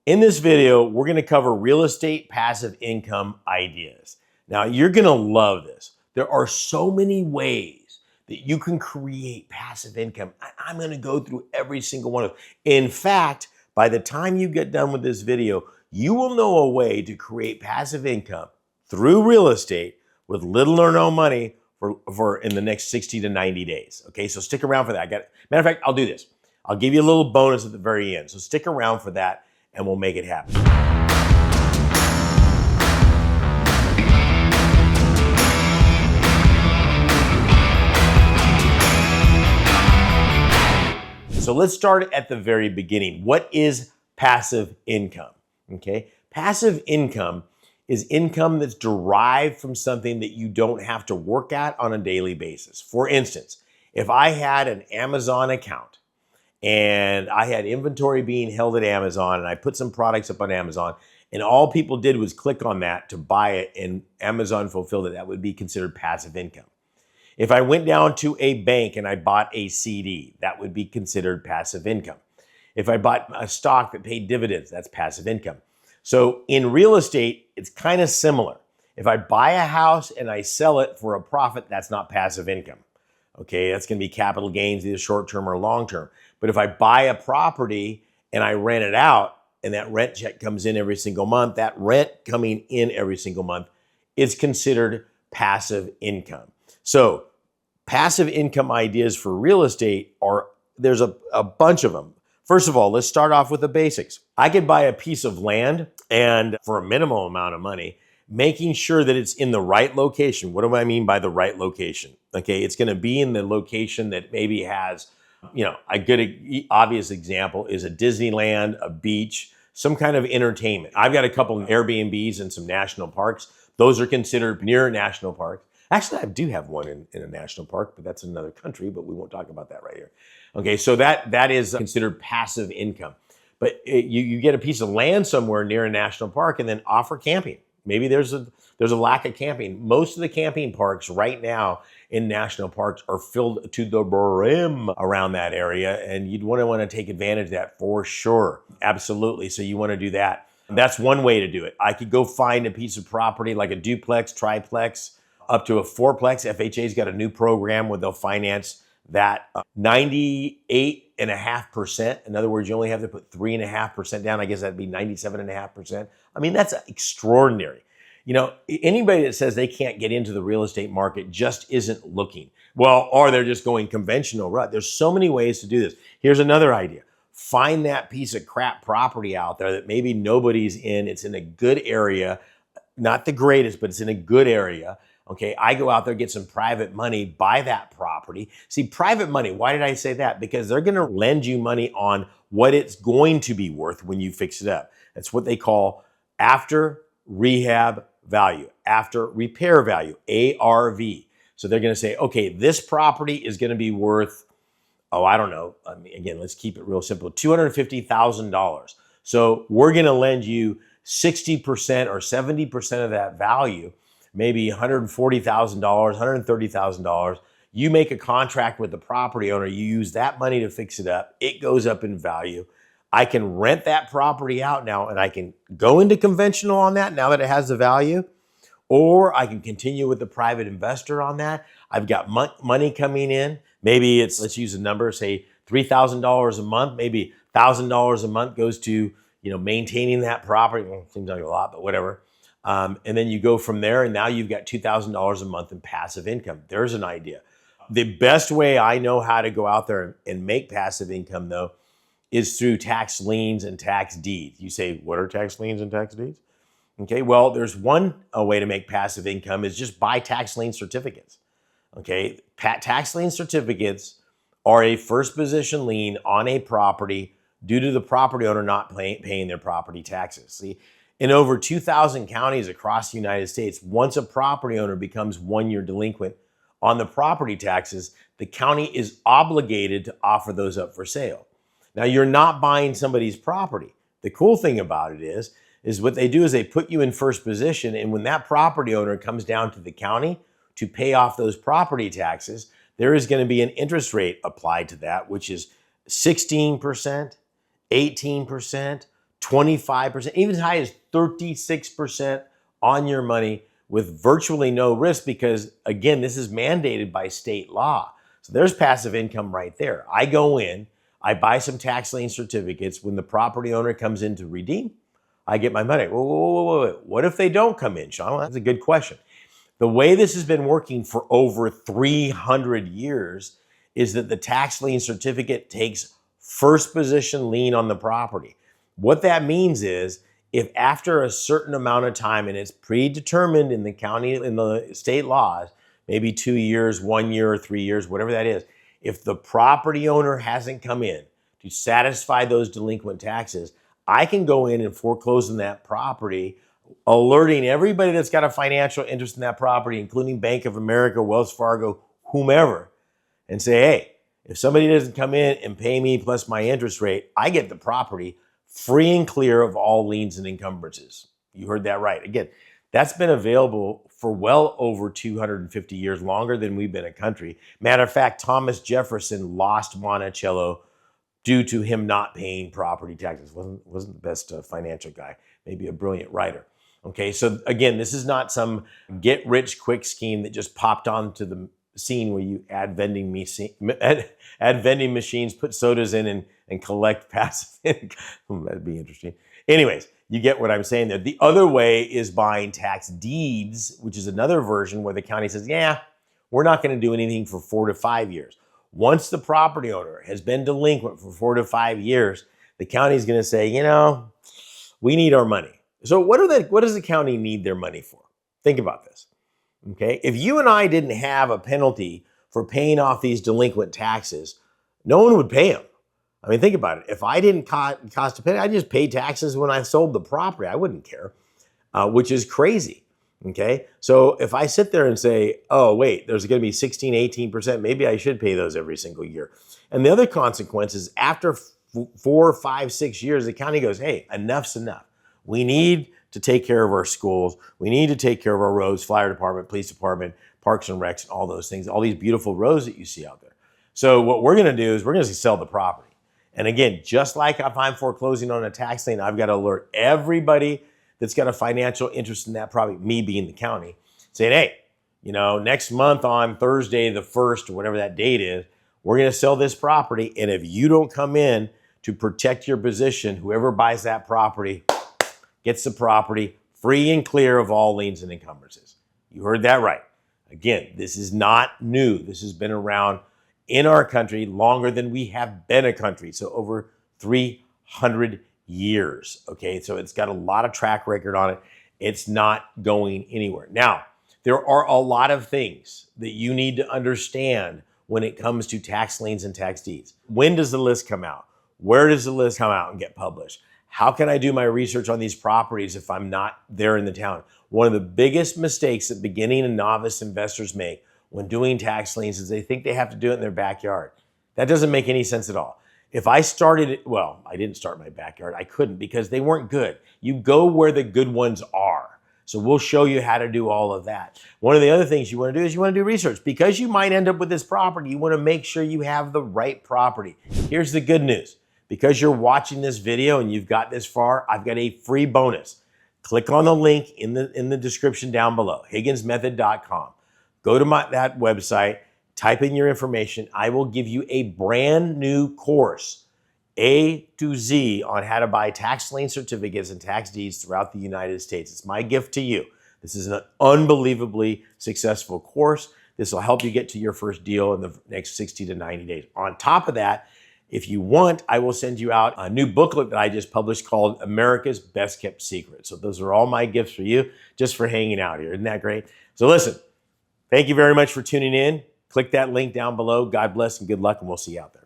In this video, we're going to cover real estate passive income ideas. Now, you're going to love this. There are so many ways that you can create passive income. I'm going to go through every single one of them. In fact, by the time you get done with this video, you will know a way to create passive income through real estate with little or no money for in the next 60 to 90 days. Okay, so stick around for that. Matter of fact, I'll do this. I'll give you a little bonus at the very end. So stick around for that and we'll make it happen. So let's start at the very beginning. What is passive income? Okay, passive income is income that's derived from something that you don't have to work at on a daily basis. For instance, if I had an Amazon account and I had inventory being held at Amazon and I put some products up on Amazon and all people did was click on that to buy it and Amazon fulfilled it, that would be considered passive income. If I went down to a bank and I bought a CD, that would be considered passive income. If I bought a stock that paid dividends, that's passive income. So in real estate, it's kind of similar. If I buy a house and I sell it for a profit, that's not passive income. Okay, that's going to be capital gains, either short-term or long-term. But if I buy a property and I rent it out and that rent check comes in every single month, that rent coming in every single month is considered passive income. So passive income ideas for real estate there's a bunch of them. First of all, let's start off with the basics. I could buy a piece of land and for a minimal amount of money, making sure that it's in the right location. What do I mean by the right location? Okay, it's going to be in the location that maybe has, a good obvious example is a Disneyland, a beach, some kind of entertainment. I've got a couple of Airbnbs and some national parks. Those are considered near national parks. Actually, I do have one in a national park, but that's in another country, but we won't talk about that right here. Okay, so that is considered passive income. But you get a piece of land somewhere near a national park and then offer camping. Maybe there's a lack of camping. Most of the camping parks right now in national parks are filled to the brim around that area, and you'd want to take advantage of that for sure. Absolutely, so you want to do that. That's one way to do it. I could go find a piece of property like a duplex, triplex, up to a fourplex. FHA's got a new program where they'll finance that 98.5%. In other words, you only have to put 3.5% down. I guess that'd be 97.5%. I mean, that's extraordinary. Anybody that says they can't get into the real estate market just isn't looking. Well, or they're just going conventional route. There's so many ways to do this. Here's another idea. Find that piece of crap property out there that maybe nobody's in. It's in a good area, not the greatest, but it's in a good area. Okay, I go out there, get some private money, buy that property. See, private money, why did I say that? Because they're going to lend you money on what it's going to be worth when you fix it up. That's what they call after rehab value, after repair value, ARV. So they're going to say, okay, this property is going to be worth, I don't know. Again, let's keep it real simple, $250,000. So we're going to lend you 60% or 70% of that value, maybe $140,000, $130,000. You make a contract with the property owner. You use that money to fix it up. It goes up in value. I can rent that property out now and I can go into conventional on that now that it has the value, or I can continue with the private investor on that. I've got money coming in. Maybe let's use a number, say $3,000 a month, maybe $1,000 a month goes to, maintaining that property. Well, seems like a lot, but whatever. And then you go from there and now you've got $2,000 a month in passive income. There's an idea. The best way I know how to go out there and make passive income though, is through tax liens and tax deeds. You say, what are tax liens and tax deeds? Okay, well, there's one way to make passive income is just buy tax lien certificates. Okay, tax lien certificates are a first position lien on a property due to the property owner not paying their property taxes. See, in over 2,000 counties across the United States, once a property owner becomes 1 year delinquent on the property taxes, the county is obligated to offer those up for sale. Now, you're not buying somebody's property. The cool thing about it is what they do is they put you in first position, and when that property owner comes down to the county to pay off those property taxes, there is going to be an interest rate applied to that, which is 16%, 18%, 25%, even as high as 36% on your money with virtually no risk because, again, this is mandated by state law. So there's passive income right there. I go in, I buy some tax lien certificates. When the property owner comes in to redeem, I get my money. Whoa. What if they don't come in, Sean? Well, that's a good question. The way this has been working for over 300 years is that the tax lien certificate takes first position lien on the property. What that means is if after a certain amount of time, and it's predetermined in the county, in the state laws, maybe 2 years, 1 year, or 3 years, whatever that is, if the property owner hasn't come in to satisfy those delinquent taxes, I can go in and foreclose on that property, alerting everybody that's got a financial interest in that property, including Bank of America, Wells Fargo, whomever, and say, hey, if somebody doesn't come in and pay me plus my interest rate, I get the property free and clear of all liens and encumbrances. You heard that right. Again, that's been available for well over 250 years, longer than we've been a country. Matter of fact, Thomas Jefferson lost Monticello due to him not paying property taxes. Wasn't the best financial guy, maybe a brilliant writer. Okay, so again, this is not some get-rich-quick scheme that just popped onto the scene where you add vending machines, put sodas in, and collect passive income. That'd be interesting. Anyways, you get what I'm saying there. The other way is buying tax deeds, which is another version where the county says, yeah, we're not going to do anything for 4 to 5 years. Once the property owner has been delinquent for 4 to 5 years, the county is going to say, we need our money. So what does the county need their money for? Think about this. Okay, if you and I didn't have a penalty for paying off these delinquent taxes, no one would pay them. I mean, think about it. If I didn't cost a penny, I just paid taxes when I sold the property. I wouldn't care, which is crazy. Okay, so if I sit there and say, oh, wait, there's going to be 16, 18%, maybe I should pay those every single year. And the other consequence is after 4, 5, 6 years, the county goes, hey, enough's enough. We need to take care of our schools. We need to take care of our roads, fire department, police department, parks and recs, and all those things, all these beautiful roads that you see out there. So what we're going to do is we're going to sell the property. And again, just like if I'm foreclosing on a tax lien, I've got to alert everybody that's got a financial interest in that property, me being the county, saying, hey, next month on Thursday the 1st or whatever that date is, we're going to sell this property. And if you don't come in to protect your position, whoever buys that property gets the property free and clear of all liens and encumbrances. You heard that right. Again, this is not new. This has been around in our country longer than we have been a country. So over 300 years. Okay, so it's got a lot of track record on it. It's not going anywhere. Now, there are a lot of things that you need to understand when it comes to tax liens and tax deeds. When does the list come out? Where does the list come out and get published? How can I do my research on these properties if I'm not there in the town? One of the biggest mistakes that beginning and novice investors make when doing tax liens is they think they have to do it in their backyard. That doesn't make any sense at all. If I started it, well, I didn't start in my backyard. I couldn't because they weren't good. You go where the good ones are. So we'll show you how to do all of that. One of the other things you want to do is you want to do research. Because you might end up with this property, you want to make sure you have the right property. Here's the good news. Because you're watching this video and you've got this far, I've got a free bonus. Click on the link in the description down below, higginsmethod.com. Go to that website, type in your information. I will give you a brand new course, A to Z, on how to buy tax lien certificates and tax deeds throughout the United States. It's my gift to you. This is an unbelievably successful course. This will help you get to your first deal in the next 60 to 90 days. On top of that, if you want, I will send you out a new booklet that I just published called America's Best Kept Secret. So those are all my gifts for you just for hanging out here. Isn't that great? So listen, thank you very much for tuning in. Click that link down below. God bless and good luck, and we'll see you out there.